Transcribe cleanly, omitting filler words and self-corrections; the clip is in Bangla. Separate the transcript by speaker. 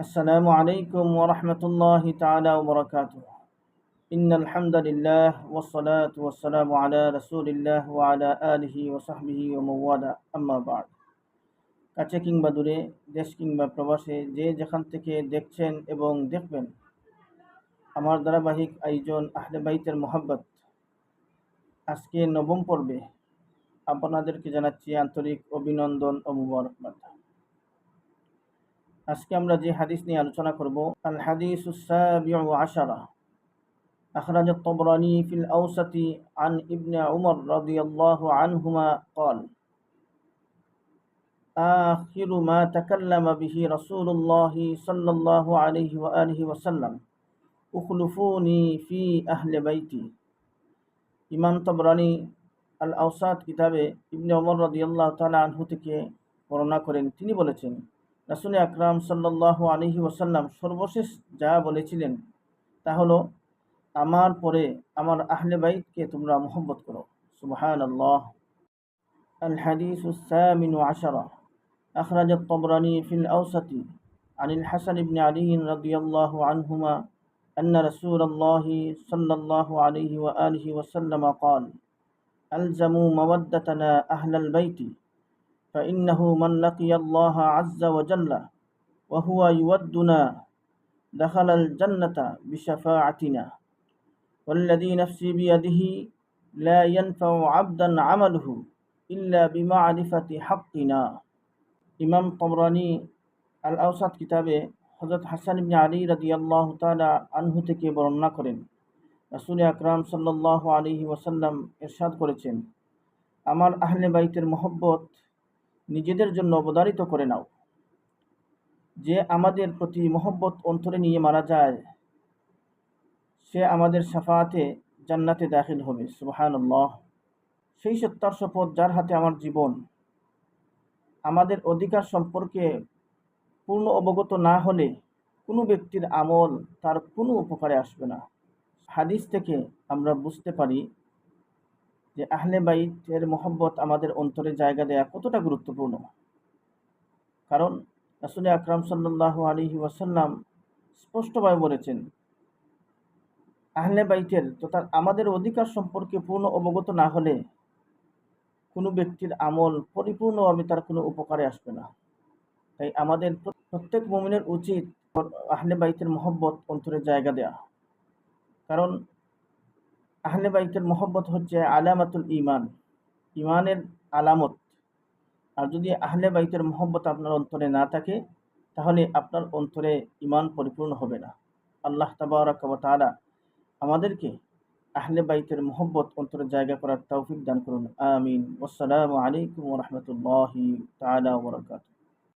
Speaker 1: السلام عليكم ورحمة الله تعالى وبركاته. إن الحمد لله والصلاة والسلام على رسول الله وعلى آله وصحبه ومن والاه أما بعد. কাছে কিংবা দূরে, দেশ কিংবা প্রবাসে যে যেখান থেকে দেখছেন এবং দেখবেন আমার ধারাবাহিক আয়োজন আহলে বাইতের মোহাব্বত আজকে নবম পর্বে আপনাদেরকে জানাচ্ছি আন্তরিক অভিনন্দন ও মুবারকবাদ। আজকে আমরা যে হাদিস নিয়ে আলোচনা করব, আল হাদিসুস সাবিউ আশারা, أخرج الطبراني في الأوسط عن ابن عمر رضي الله عنهما قال: آخر ما تكلم به رسول الله صلى الله عليه وآله وسلم اخلفوني في أهل بيتي। ইমাম তবরানি আল আওসাত কিতাবে ইবনে ওমর রাদিয়াল্লাহু তাআলা আনহু থেকে বর্ণনা করেন, তিনি বলেছেন, রাসূল আকরাম সাল্লাল্লাহু আলাইহি ওয়াসাল্লাম সর্বশেষ যা বলেছিলেন তা হলো, আমার পরে আমার আহলে বাইতকে তোমরা মুহাব্বত করো। সুবহানাল্লাহ। আল হাদিসুস সামিনু আশারা, আখরাজ আত-তাবরানী ফিল আওসাতি আনিল হাসান ইবনে আলী রাদিয়াল্লাহু আনহুমা أن رسول الله صلى الله عليه وآله وسلم قال: ألزموا مودتنا أهل البيت فإنه من لقي الله عز وجل وهو يودنا دخل الجنة بشفاعتنا والذي نفسي بيده لا ينفع عبدا عمله إلا بمعرفة حقنا। ইমাম তবরানী আল আওসাত কিতাবে হযরত হাসান ইবনে আলী রাদিয়াল্লাহু তাআলা আনহু থেকে বর্ণনা করেন, রাসূল আকরাম সাল্লাল্লাহু আলাইহি ওয়াসাল্লাম ইরশাদ করেছেন, আমার আহলে বাইতের মহব্বত নিজেদের জন্য অবধারিত করে নাও। যে আমাদের প্রতি মহব্বত অন্তরে নিয়ে মারা যায় সে আমাদের শাফাআতে জান্নাতে দাখিল হবে। সুবহানাল্লাহ। সেই সত্তার শপথ যার হাতে আমার জীবন, আমাদের অধিকার সম্পর্কে পূর্ণ অবগত না হলে কোনো ব্যক্তির আমল তার কোনো উপকারে আসবে না। হাদিস থেকে আমরা বুঝতে পারি যে আহলে বাইতের মহব্বত আমাদের অন্তরে জায়গা দেয়া কতটা গুরুত্বপূর্ণ। কারণ রাসূল আকরাম সাল্লাল্লাহু আলাইহি ওয়াসাল্লাম স্পষ্টভাবে বলেছেন, আহলে বাইতের তথা আমাদের অধিকার সম্পর্কে পূর্ণ অবগত না হলে কোনো ব্যক্তির আমল পরিপূর্ণভাবে তার কোনো উপকারে আসবে না। তাই আমাদের প্রত্যেক মুমিনের উচিত আহলে বাইতের মহব্বত অন্তরে জায়গা দেয়া। কারণ আহলে বাইতের মহব্বত হচ্ছে আলামাতুল ঈমান, ঈমানের আলামত। আর যদি আহলে বাইতের মহব্বত আপনার অন্তরে না থাকে তাহলে আপনার অন্তরে ঈমান পরিপূর্ণ হবে না। আল্লাহ তাবারাকা ওয়া তাআলা আমাদেরকে আহলে বাইতের মহব্বত অন্তরে জায়গা করার তৌফিক দান করুন। আমিন। আসসালামু আলাইকুম ওয়া রাহমাতুল্লাহি তাআলা ওয়া বারাকাতুহু।